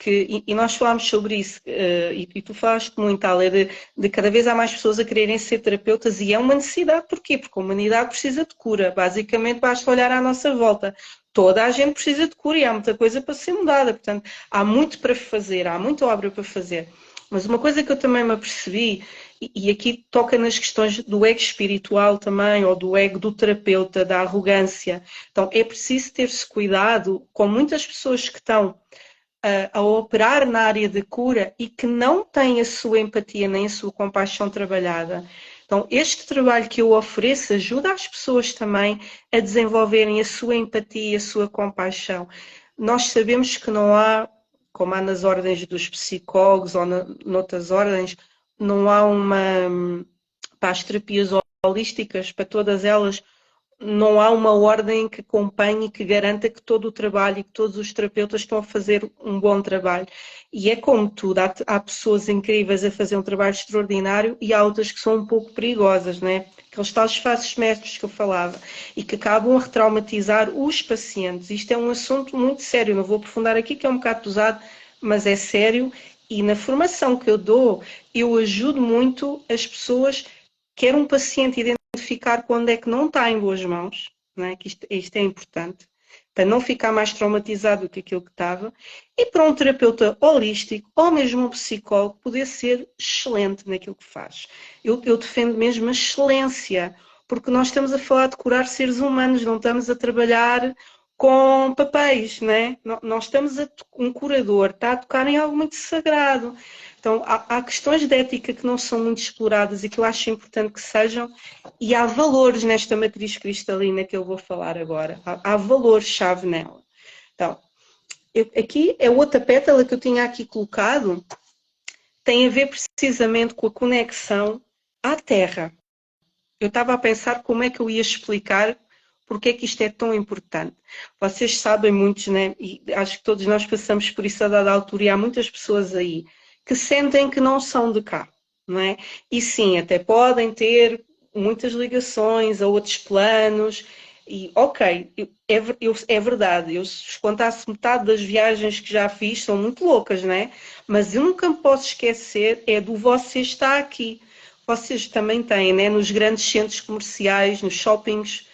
e nós falámos sobre isso, e tu falaste muito, Ale, de cada vez há mais pessoas a quererem ser terapeutas, e é uma necessidade. Porquê? Porque a humanidade precisa de cura. Basicamente, basta olhar à nossa volta. Toda a gente precisa de cura e há muita coisa para ser mudada. Portanto, há muito para fazer, há muita obra para fazer. Mas uma coisa que eu também me apercebi, e aqui toca nas questões do ego espiritual também, ou do ego do terapeuta, da arrogância. Então, é preciso ter-se cuidado com muitas pessoas que estão a operar na área de cura e que não têm a sua empatia nem a sua compaixão trabalhada. Então, este trabalho que eu ofereço ajuda as pessoas também a desenvolverem a sua empatia e a sua compaixão. Nós sabemos que não há, como há nas ordens dos psicólogos ou noutras ordens, não há para as terapias holísticas, para todas elas, não há uma ordem que acompanhe e que garanta que todo o trabalho e que todos os terapeutas estão a fazer um bom trabalho. E é como tudo, há pessoas incríveis a fazer um trabalho extraordinário e há outras que são um pouco perigosas, né? Aqueles tais falsos mestres que eu falava e que acabam a retraumatizar os pacientes. Isto é um assunto muito sério, não vou aprofundar aqui que é um bocado pesado, mas é sério. E na formação que eu dou, eu ajudo muito as pessoas, quer um paciente identificar quando é que não está em boas mãos, não é? Que isto é importante, para não ficar mais traumatizado do que aquilo que estava, e para um terapeuta holístico ou mesmo um psicólogo poder ser excelente naquilo que faz. Eu defendo mesmo a excelência, porque nós estamos a falar de curar seres humanos, não estamos a trabalhar com papéis, não é? Nós estamos um curador, está a tocar em algo muito sagrado. Então, há questões de ética que não são muito exploradas e que eu acho importante que sejam, e há valores nesta matriz cristalina que eu vou falar agora. Há valores-chave nela. Então, aqui é outra pétala que eu tinha aqui colocado, tem a ver precisamente com a conexão à Terra. Eu estava a pensar como é que eu ia explicar porque é que isto é tão importante. Vocês sabem muitos, né? E acho que todos nós passamos por isso a dada altura, e há muitas pessoas aí que sentem que não são de cá, não é? E sim, até podem ter muitas ligações a outros planos, e ok, é verdade, eu se vos contasse metade das viagens que já fiz, são muito loucas, não é? Mas eu nunca me posso esquecer é do você está aqui. Vocês também têm, né? Nos grandes centros comerciais, nos shoppings,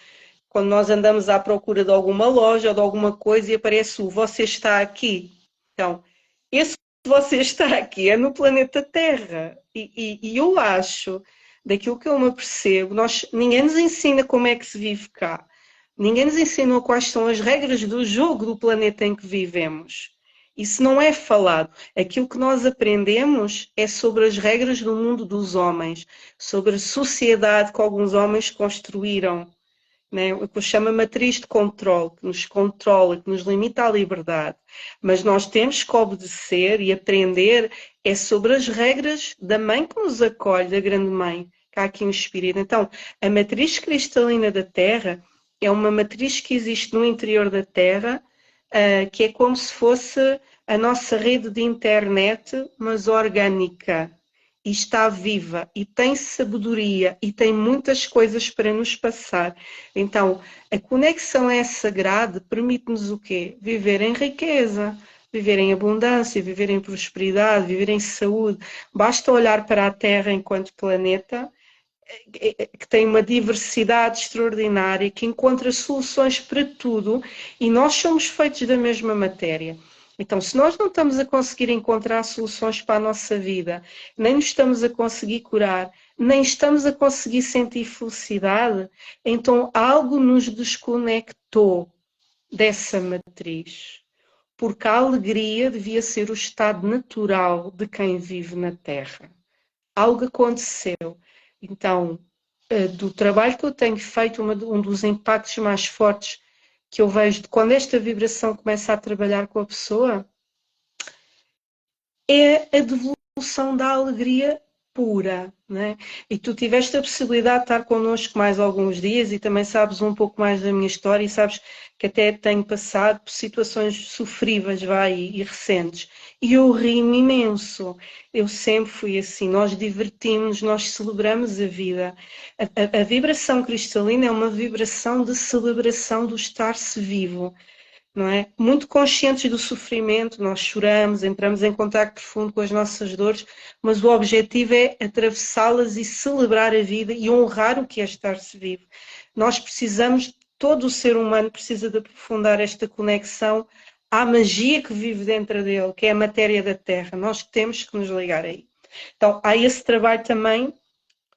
quando nós andamos à procura de alguma loja ou de alguma coisa e aparece o você está aqui. Então, esse você está aqui é no planeta Terra. E eu acho, daquilo que eu me apercebo, ninguém nos ensina como é que se vive cá. Ninguém nos ensina quais são as regras do jogo do planeta em que vivemos. Isso não é falado. Aquilo que nós aprendemos é sobre as regras do mundo dos homens, sobre a sociedade que alguns homens construíram, né? O que eu chamo de matriz de controle, que nos controla, que nos limita à liberdade. Mas nós temos que obedecer e aprender é sobre as regras da mãe que nos acolhe, da grande mãe, que há aqui um espírito. Então, a matriz cristalina da Terra é uma matriz que existe no interior da Terra, que é como se fosse a nossa rede de internet, mas orgânica. E está viva, e tem sabedoria, e tem muitas coisas para nos passar. Então, a conexão a essa grade permite-nos o quê? Viver em riqueza, viver em abundância, viver em prosperidade, viver em saúde. Basta olhar para a Terra enquanto planeta, que tem uma diversidade extraordinária, que encontra soluções para tudo, e nós somos feitos da mesma matéria. Então, se nós não estamos a conseguir encontrar soluções para a nossa vida, nem nos estamos a conseguir curar, nem estamos a conseguir sentir felicidade, então algo nos desconectou dessa matriz. Porque a alegria devia ser o estado natural de quem vive na Terra. Algo aconteceu. Então, do trabalho que eu tenho feito, um dos impactos mais fortes que eu vejo de quando esta vibração começa a trabalhar com a pessoa é a devolução da alegria pura, né? E tu tiveste a possibilidade de estar connosco mais alguns dias e também sabes um pouco mais da minha história e sabes que até tenho passado por situações sofríveis, vai, e recentes. E eu ri-me imenso. Eu sempre fui assim, nós divertimos, nós celebramos a vida. A vibração cristalina é uma vibração de celebração do estar-se vivo. Não é? Muito conscientes do sofrimento, nós choramos, entramos em contacto profundo com as nossas dores, mas o objetivo é atravessá-las e celebrar a vida e honrar o que é estar-se vivo. Nós precisamos, todo o ser humano precisa de aprofundar esta conexão à magia que vive dentro dele, que é a matéria da Terra. Nós temos que nos ligar aí. Então, há esse trabalho também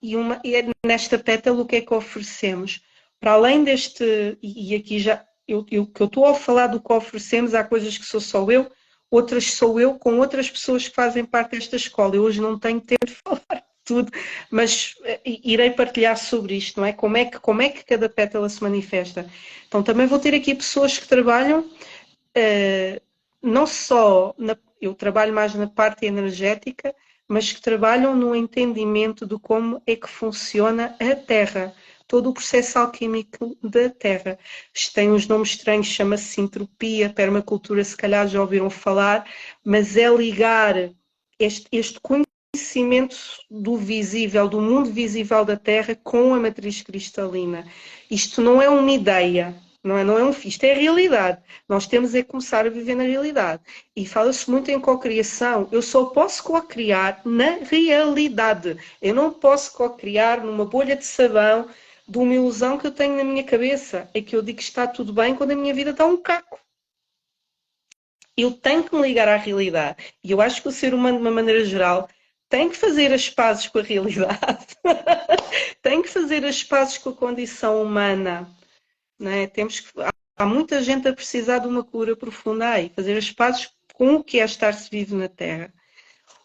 e é nesta pétala o que é que oferecemos? Para além deste, e aqui já que eu estou a falar do que oferecemos, há coisas que sou só eu, outras sou eu com outras pessoas que fazem parte desta escola. Eu hoje não tenho tempo de falar de tudo, mas irei partilhar sobre isto, não é? Como é que cada pétala se manifesta? Então também vou ter aqui pessoas que trabalham não só, eu trabalho mais na parte energética, mas que trabalham no entendimento de como é que funciona a Terra, todo o processo alquímico da Terra. Isto tem uns nomes estranhos, chama-se entropia, permacultura, se calhar já ouviram falar, mas é ligar este conhecimento do visível, do mundo visível da Terra com a matriz cristalina. Isto não é uma ideia, não é um isto é a realidade. Nós temos é que começar a viver na realidade. E fala-se muito em cocriação. Eu só posso cocriar na realidade. Eu não posso cocriar numa bolha de sabão de uma ilusão que eu tenho na minha cabeça. É que eu digo que está tudo bem quando a minha vida está um caco. Eu tenho que me ligar à realidade. E eu acho que o ser humano, de uma maneira geral, tem que fazer as pazes com a realidade. Tem que fazer as pazes com a condição humana. Não é? Há muita gente a precisar de uma cura profunda aí, fazer as pazes com o que é estar-se vivo na Terra.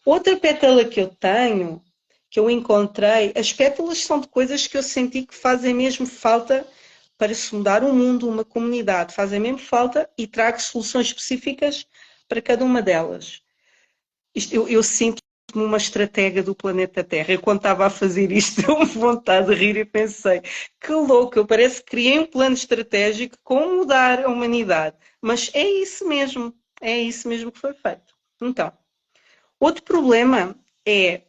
Outra pétala que eu tenho, que eu encontrei, as pétalas são de coisas que eu senti que fazem mesmo falta para se mudar o mundo, uma comunidade, fazem mesmo falta e trago soluções específicas para cada uma delas. Eu sinto uma estratega do planeta Terra. Eu, quando estava a fazer isto, deu-me vontade de rir e pensei, que louco, eu parece que criei um plano estratégico como mudar a humanidade. Mas é isso mesmo que foi feito. Então, outro problema é,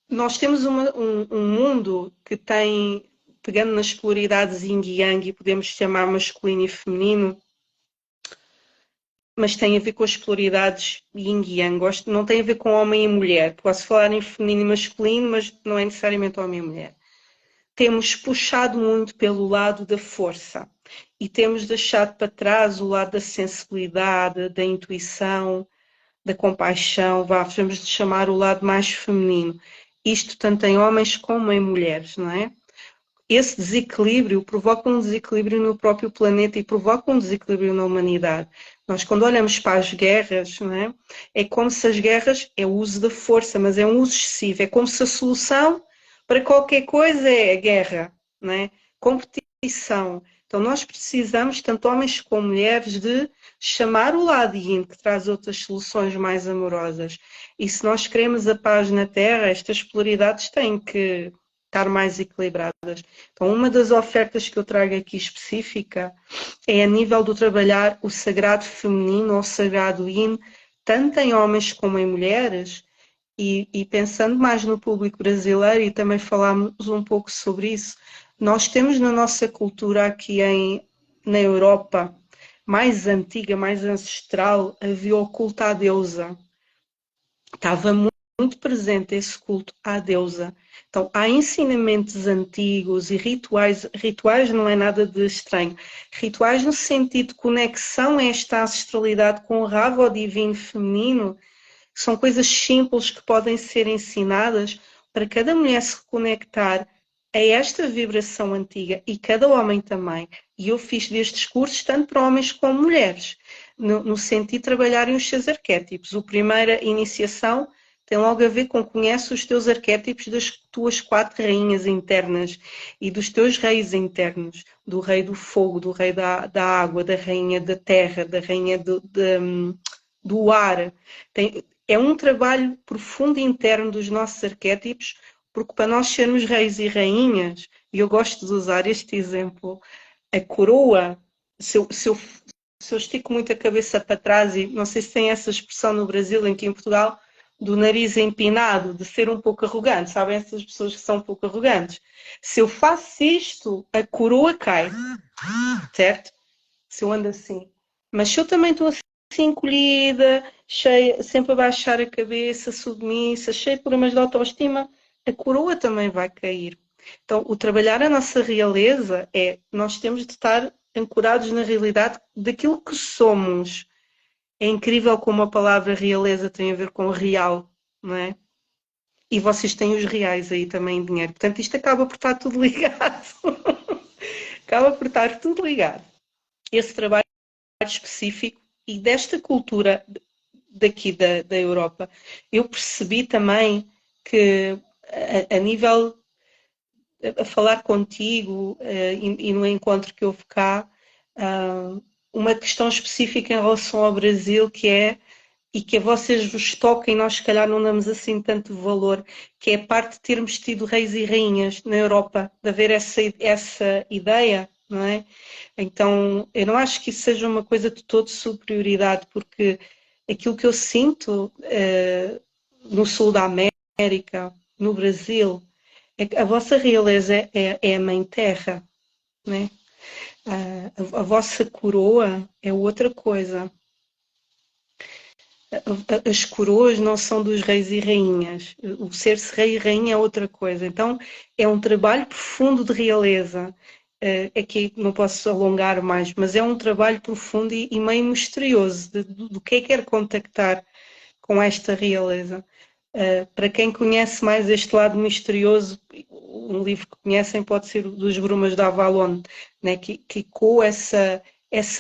nós temos um mundo que tem, pegando nas polaridades yin e yang, e podemos chamar masculino e feminino, mas tem a ver com as polaridades yin e yang. Não tem a ver com homem e mulher. Posso falar em feminino e masculino, mas não é necessariamente homem e mulher. Temos puxado muito pelo lado da força e temos deixado para trás o lado da sensibilidade, da intuição, da compaixão, vamos chamar o lado mais feminino. Isto tanto em homens como em mulheres, não é? Esse desequilíbrio provoca um desequilíbrio no próprio planeta e provoca um desequilíbrio na humanidade. Nós, quando olhamos para as guerras, não é? É como se as guerras é o uso da força, mas é um uso excessivo. É como se a solução para qualquer coisa é a guerra, não é? Competição. Então, nós precisamos, tanto homens como mulheres, de chamar o lado yin, que traz outras soluções mais amorosas. E se nós queremos a paz na Terra, estas polaridades têm que estar mais equilibradas. Então, uma das ofertas que eu trago aqui específica é a nível do trabalhar o sagrado feminino ou sagrado yin, tanto em homens como em mulheres, e pensando mais no público brasileiro, e também falámos um pouco sobre isso, nós temos na nossa cultura aqui na Europa, mais antiga, mais ancestral, havia o culto à deusa. Estava muito presente esse culto à deusa. Então, há ensinamentos antigos e rituais. Rituais não é nada de estranho. Rituais no sentido de conexão a esta ancestralidade com o rabo divino feminino, são coisas simples que podem ser ensinadas para cada mulher se conectar a esta vibração antiga e cada homem também. E eu fiz destes cursos tanto para homens como mulheres, no sentido de trabalharem os seus arquétipos. A primeira iniciação tem logo a ver com conhece os teus arquétipos das tuas 4 rainhas internas e dos teus reis internos, do rei do fogo, do rei da água, da rainha da terra, da rainha do ar. é um trabalho profundo e interno dos nossos arquétipos, porque para nós sermos reis e rainhas, e eu gosto de usar este exemplo, a coroa, se eu estico muito a cabeça para trás, e não sei se tem essa expressão no Brasil, aqui em Portugal, do nariz empinado, de ser um pouco arrogante, sabem essas pessoas que são um pouco arrogantes? Se eu faço isto, a coroa cai, certo? Se eu ando assim. Mas se eu também estou assim encolhida, cheia, sempre a baixar a cabeça, submissa, cheia de problemas de autoestima, a coroa também vai cair. Então, o trabalhar a nossa realeza é, nós temos de estar ancorados na realidade daquilo que somos. É incrível como a palavra realeza tem a ver com real, não é? E vocês têm os reais aí também em dinheiro. Portanto, isto acaba por estar tudo ligado. Acaba por estar tudo ligado. Esse trabalho específico e desta cultura daqui da Europa, eu percebi também que a nível, a falar contigo e no encontro que houve cá, uma questão específica em relação ao Brasil que é, e que a vocês vos toca e nós se calhar não damos assim tanto valor, que é a parte de termos tido reis e rainhas na Europa, de haver essa ideia, não é? Então, eu não acho que isso seja uma coisa de toda superioridade, porque aquilo que eu sinto no sul da América, no Brasil, é que a vossa realeza é a mãe terra, não é? A vossa coroa é outra coisa. As coroas não são dos reis e rainhas. O ser-se rei e rainha é outra coisa. Então, é um trabalho profundo de realeza. Aqui não posso alongar mais, mas é um trabalho profundo e meio misterioso do que é que quer contactar com esta realeza. Para quem conhece mais este lado misterioso, um livro que conhecem pode ser o dos Brumas de Avalon, né? que com essa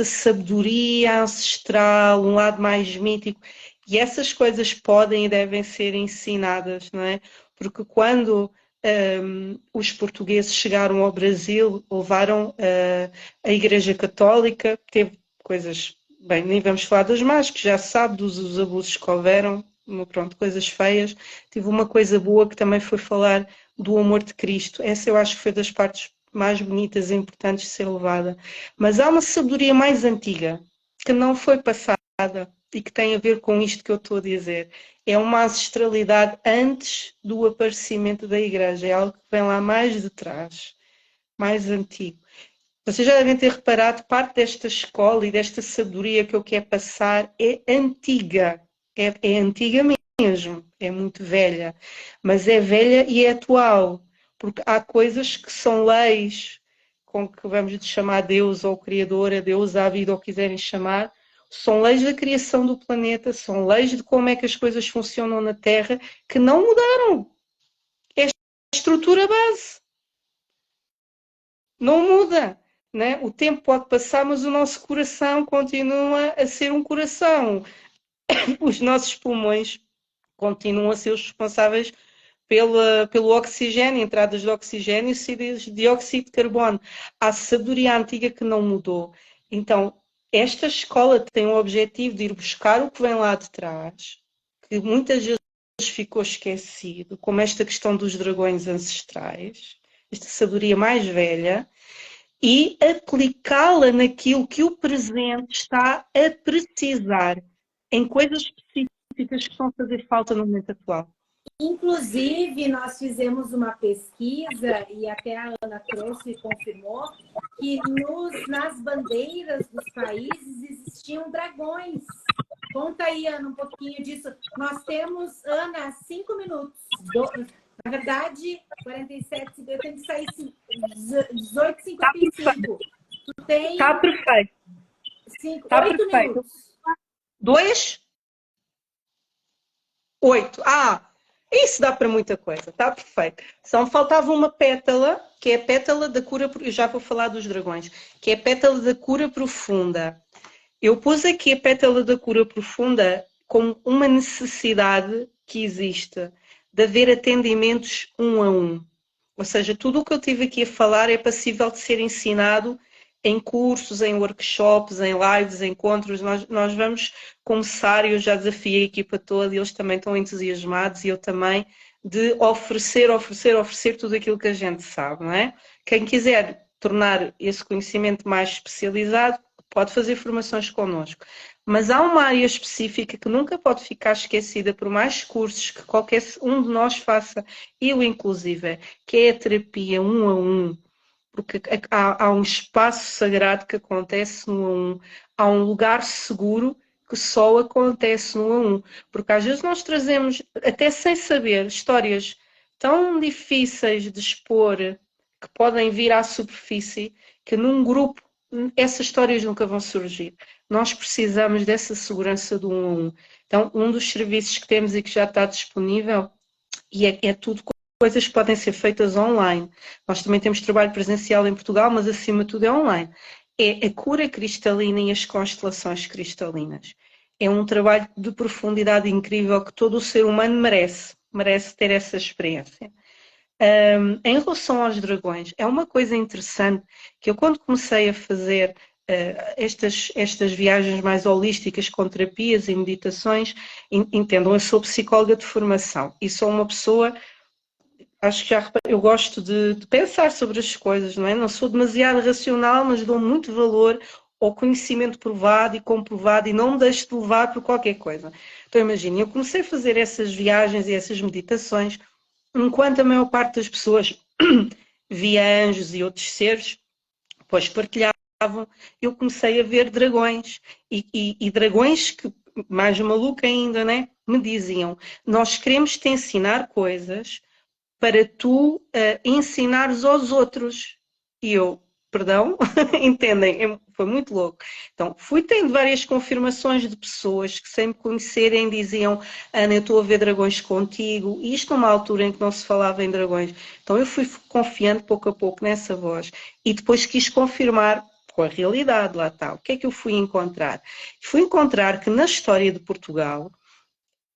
sabedoria ancestral, um lado mais mítico, e essas coisas podem e devem ser ensinadas, não é? Porque quando os portugueses chegaram ao Brasil, levaram a Igreja Católica, teve coisas, bem, nem vamos falar das más, que já se sabe dos abusos que houveram, pronto, coisas feias. Tive uma coisa boa que também foi falar do amor de Cristo. Essa eu acho que foi das partes mais bonitas e importantes de ser levada. Mas há uma sabedoria mais antiga, que não foi passada e que tem a ver com isto que eu estou a dizer. É uma ancestralidade antes do aparecimento da igreja. É algo que vem lá mais de trás, mais antigo. Vocês já devem ter reparado, parte desta escola e desta sabedoria que eu quero passar é antiga. É antiga mesmo, é muito velha. Mas é velha e é atual. Porque há coisas que são leis, com que vamos chamar Deus ou Criador, a Deus, à vida, ou quiserem chamar, são leis da criação do planeta, são leis de como é que as coisas funcionam na Terra, que não mudaram. É a estrutura base. Não muda. Né? O tempo pode passar, mas o nosso coração continua a ser um coração. Os nossos pulmões continuam a ser os responsáveis pelo oxigênio, entradas de oxigênio e saídas de dióxido de carbono. Há sabedoria antiga que não mudou. Então, esta escola tem o objetivo de ir buscar o que vem lá de trás, que muitas vezes ficou esquecido, como esta questão dos dragões ancestrais, esta sabedoria mais velha, e aplicá-la naquilo que o presente está a precisar, em coisas específicas que estão a fazer falta no momento atual. Inclusive, nós fizemos uma pesquisa, e até a Ana trouxe e confirmou, que nas bandeiras dos países existiam dragões. Conta aí, Ana, um pouquinho disso. Nós temos, Ana, 5 minutos. Na verdade, 47, eu tenho que sair 18h55. Tu tem... Está perfeito. 8 minutos. 2? 8. Isso dá para muita coisa, está perfeito. Só me faltava uma pétala, que é a pétala da cura, eu já vou falar dos dragões, que é a pétala da cura profunda. Eu pus aqui a pétala da cura profunda como uma necessidade que existe, de haver atendimentos 1 a 1. Ou seja, tudo o que eu tive aqui a falar é passível de ser ensinado em cursos, em workshops, em lives, em encontros, nós vamos começar, e eu já desafiei a equipa toda, e eles também estão entusiasmados, e eu também, de oferecer tudo aquilo que a gente sabe, não é? Quem quiser tornar esse conhecimento mais especializado, pode fazer formações connosco. Mas há uma área específica que nunca pode ficar esquecida por mais cursos que qualquer um de nós faça, eu inclusive, que é a terapia 1 a 1. Porque há um espaço sagrado que acontece no 1 a 1. Há um lugar seguro que só acontece no 1 a 1. Porque às vezes nós trazemos, até sem saber, histórias tão difíceis de expor, que podem vir à superfície, que num grupo essas histórias nunca vão surgir. Nós precisamos dessa segurança do 1 a 1. Então, um dos serviços que temos e que já está disponível, e é tudo coisas que podem ser feitas online. Nós também temos trabalho presencial em Portugal, mas acima de tudo é online. É a cura cristalina e as constelações cristalinas. É um trabalho de profundidade incrível que todo o ser humano merece ter essa experiência. Em relação aos dragões, é uma coisa interessante que eu, quando comecei a fazer estas viagens mais holísticas com terapias e meditações, entendam, eu sou psicóloga de formação e sou uma pessoa, acho que eu gosto de pensar sobre as coisas, não é? Não sou demasiado racional, mas dou muito valor ao conhecimento provado e comprovado e não me deixo de levar por qualquer coisa. Então imaginem, eu comecei a fazer essas viagens e essas meditações enquanto a maior parte das pessoas via anjos e outros seres, pois partilhavam, eu comecei a ver dragões. E dragões que, mais maluco ainda, né? Me diziam, nós queremos te ensinar coisas para tu ensinares aos outros. E eu, perdão, entendem? Foi muito louco. Então, fui tendo várias confirmações de pessoas que, sem me conhecerem, diziam: Ana, eu estou a ver dragões contigo. E isto numa altura em que não se falava em dragões. Então, eu fui confiando pouco a pouco nessa voz. E depois quis confirmar com a realidade, lá está. O que é que eu fui encontrar? Fui encontrar que na história de Portugal,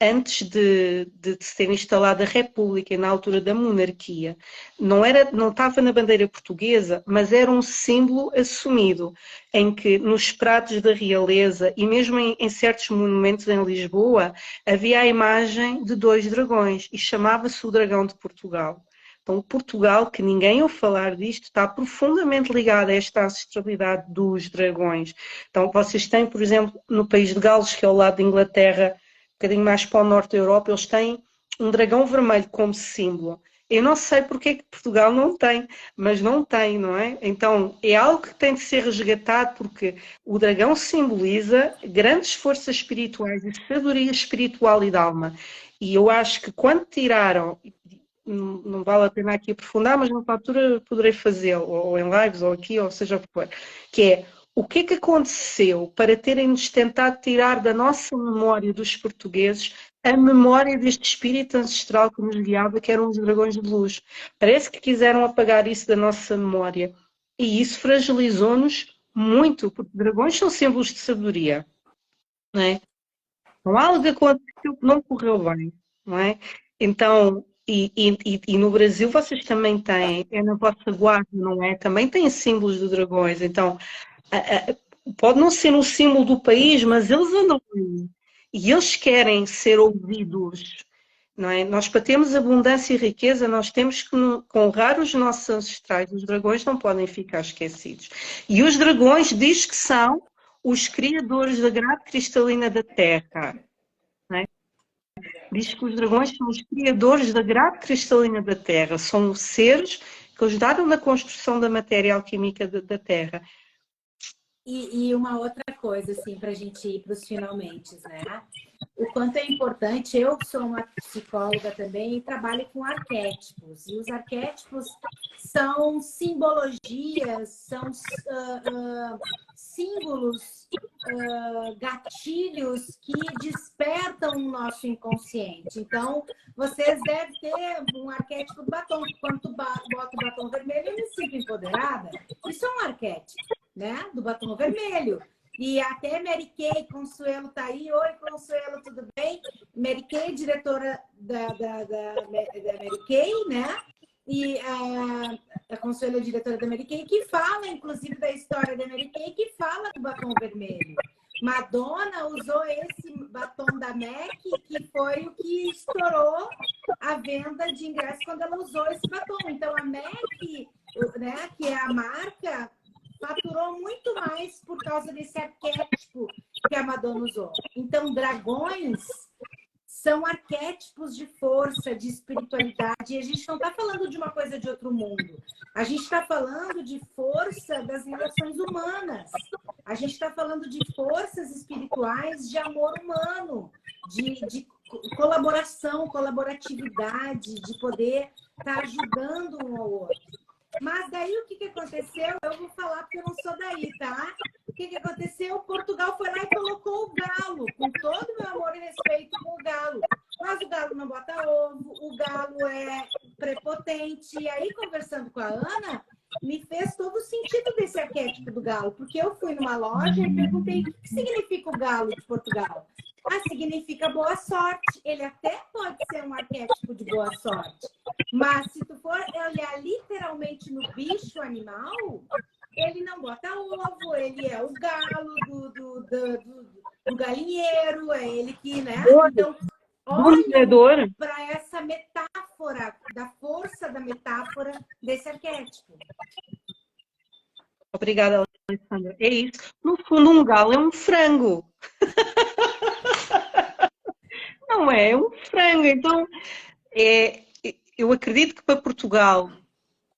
antes de se ter instalado a República e na altura da monarquia, não estava na bandeira portuguesa, mas era um símbolo assumido, em que nos pratos da realeza e mesmo em certos monumentos em Lisboa, havia a imagem de 2 dragões e chamava-se o Dragão de Portugal. Então, Portugal, que ninguém ouve falar disto, está profundamente ligado a esta ancestralidade dos dragões. Então, vocês têm, por exemplo, no país de Gales, que é ao lado da Inglaterra, um bocadinho mais para o norte da Europa, eles têm um dragão vermelho como símbolo. Eu não sei porque é que Portugal não tem, mas não tem, não é? Então, é algo que tem de ser resgatado, porque o dragão simboliza grandes forças espirituais e sabedoria espiritual e de alma. E eu acho que quando tiraram, não vale a pena aqui aprofundar, mas numa altura poderei fazê-lo, ou em lives, ou aqui, ou seja o que for, que é: o que é que aconteceu para terem-nos tentado tirar da nossa memória dos portugueses a memória deste espírito ancestral que nos guiava, que eram os dragões de luz? Parece que quiseram apagar isso da nossa memória. E isso fragilizou-nos muito, porque dragões são símbolos de sabedoria, não é? Então, algo aconteceu que não correu bem, não é? Então, e no Brasil vocês também têm, é na vossa guarda, não é? Também têm símbolos de dragões. Então, pode não ser um símbolo do país, mas eles andam aí. E eles querem ser ouvidos, não é? Nós, para termos abundância e riqueza, nós temos que honrar os nossos ancestrais. Os dragões não podem ficar esquecidos. E os dragões diz que são os criadores da grade cristalina da Terra. Não é? Diz que os dragões são os criadores da grade cristalina da Terra. São seres que ajudaram na construção da matéria alquímica da Terra. E uma outra coisa, assim, para a gente ir para os finalmente, né? O quanto é importante, eu sou uma psicóloga também e trabalho com arquétipos. E os arquétipos são simbologias, são símbolos, gatilhos que despertam o nosso inconsciente. Então, vocês devem ter um arquétipo do batom. Quando tu bota o batom vermelho, eu me sinto empoderada. Isso é um arquétipo, né? Do batom vermelho. E até Mary Kay Consuelo tá aí. Oi, Consuelo, tudo bem? Mary Kay, diretora da Mary Kay, né? e a Consuelo é diretora da Mary Kay, que fala, inclusive, da história da Mary Kay, que fala do batom vermelho. Madonna usou esse batom da MAC, que foi o que estourou a venda de ingressos quando ela usou esse batom. Então, a MAC, né, que é a marca, faturou muito mais por causa desse arquétipo que a Madonna usou. Então, dragões são arquétipos de força, de espiritualidade. E a gente não está falando de uma coisa de outro mundo. A gente está falando de força das relações humanas. A gente está falando de forças espirituais de amor humano, de colaboração, colaboratividade, de poder estar ajudando um ao outro. Mas daí o que aconteceu? Eu vou falar porque eu não sou daí, tá? O que aconteceu? Portugal foi lá e colocou o galo, com todo o meu amor e respeito com o galo. Mas o galo não bota ovo, o galo é prepotente. E aí, conversando com a Ana, me fez todo o sentido desse arquétipo do galo. Porque eu fui numa loja e perguntei o que significa o galo de Portugal. Ah, significa boa sorte. Ele até pode ser um arquétipo de boa sorte. Mas se tu for olhar literalmente no bicho animal, ele não bota ovo, ele é o galo do galinheiro, é ele que, né? Então, olha para essa metáfora, da força da metáfora desse arquétipo. Obrigada, Alessandra. É isso. No fundo, um galo é um frango. Não é? É um frango. Então, eu acredito que para Portugal,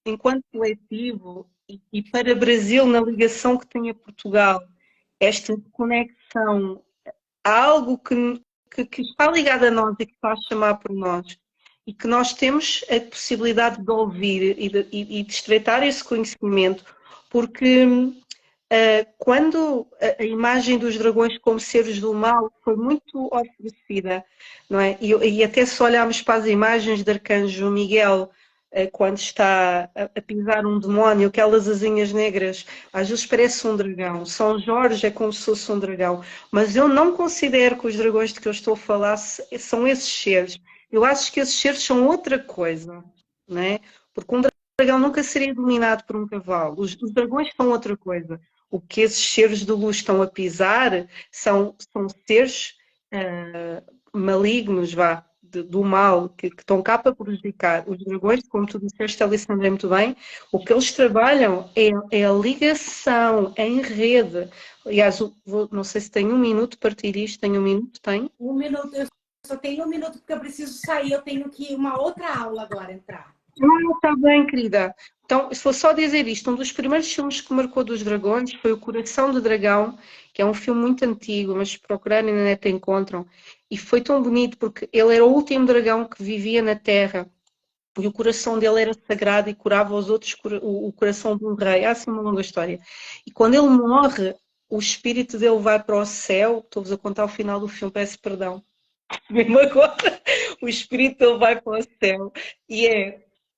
enquanto coletivo, e para o Brasil, na ligação que tem a Portugal, esta conexão, algo que está ligado a nós e que está a chamar por nós, e que nós temos a possibilidade de ouvir e de estreitar esse conhecimento, porque quando a imagem dos dragões como seres do mal foi muito oferecida, não é? E até se olharmos para as imagens de Arcanjo Miguel, quando está a pisar um demónio, aquelas asinhas negras, às vezes parece um dragão. São Jorge é como se fosse um dragão. Mas eu não considero que os dragões de que eu estou a falar são esses seres. Eu acho que esses seres são outra coisa, não é? Porque um dragão nunca seria dominado por um cavalo. Os dragões são outra coisa. O que esses seres de luz estão a pisar são seres malignos, do mal, que estão cá para prejudicar. Os dragões, como tu disseste, Alessandra, muito bem, o que eles trabalham é a ligação em rede. Aliás, não sei se tenho um minuto para partir isto. Tenho um minuto? Tenho? Um minuto, eu só tenho um minuto porque eu preciso sair, eu tenho que ir uma outra aula agora entrar. Está bem, querida. Então, se for só dizer isto, um dos primeiros filmes que marcou dos dragões foi O Coração do Dragão, que é um filme muito antigo, mas se procurarem na net encontram. E foi tão bonito porque ele era o último dragão que vivia na Terra. E o coração dele era sagrado e curava os outros, o coração de um rei. É assim uma longa história. E quando ele morre, o espírito dele vai para o céu. Estou-vos a contar o final do filme, peço perdão. Mesmo agora, o espírito dele vai para o céu. E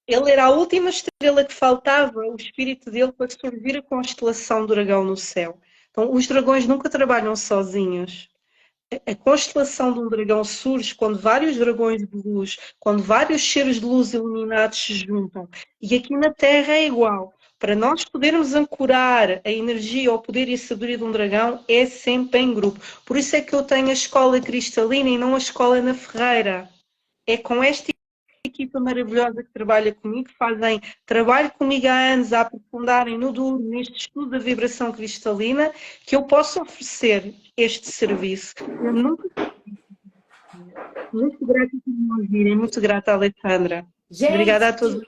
ele era a última estrela que faltava, o espírito dele, para servir a constelação do dragão no céu. Então, os dragões nunca trabalham sozinhos. A constelação de um dragão surge quando vários dragões de luz, quando vários seres de luz iluminados se juntam. E aqui na Terra é igual. Para nós podermos ancorar a energia, o poder e a sabedoria de um dragão, é sempre em grupo. Por isso é que eu tenho a escola cristalina e não a escola na Ferreira. É com esta equipa maravilhosa que trabalha comigo, fazem trabalho comigo há anos a aprofundarem no duro, neste estudo da vibração cristalina, que eu posso oferecer este serviço. Eu nunca... Muito grata por me ouvirem, muito grata, Alessandra. Gente, obrigada a todos.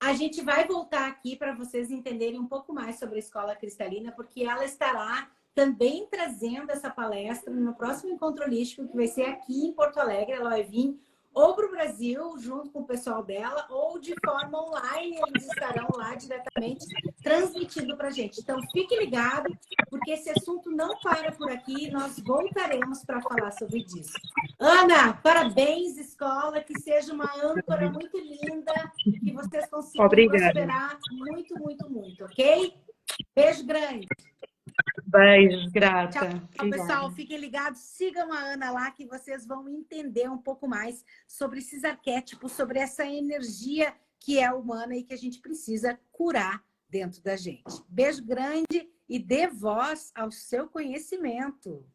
A gente vai voltar aqui para vocês entenderem um pouco mais sobre a Escola Cristalina, porque ela estará também trazendo essa palestra no próximo encontro holístico, que vai ser aqui em Porto Alegre. Ela vai vir ou para o Brasil, junto com o pessoal dela, ou de forma online, eles estarão lá diretamente transmitindo para a gente. Então, fique ligado, porque esse assunto não para por aqui, nós voltaremos para falar sobre isso. Ana, parabéns, escola, que seja uma âncora muito linda, que vocês consigam prosperar muito, muito, muito, ok? Beijo grande. Beijos, grata. Tchau, pessoal. Fiquem ligados. Sigam a Ana lá, que vocês vão entender um pouco mais sobre esses arquétipos, sobre essa energia que é humana e que a gente precisa curar dentro da gente. Beijo grande e dê voz ao seu conhecimento.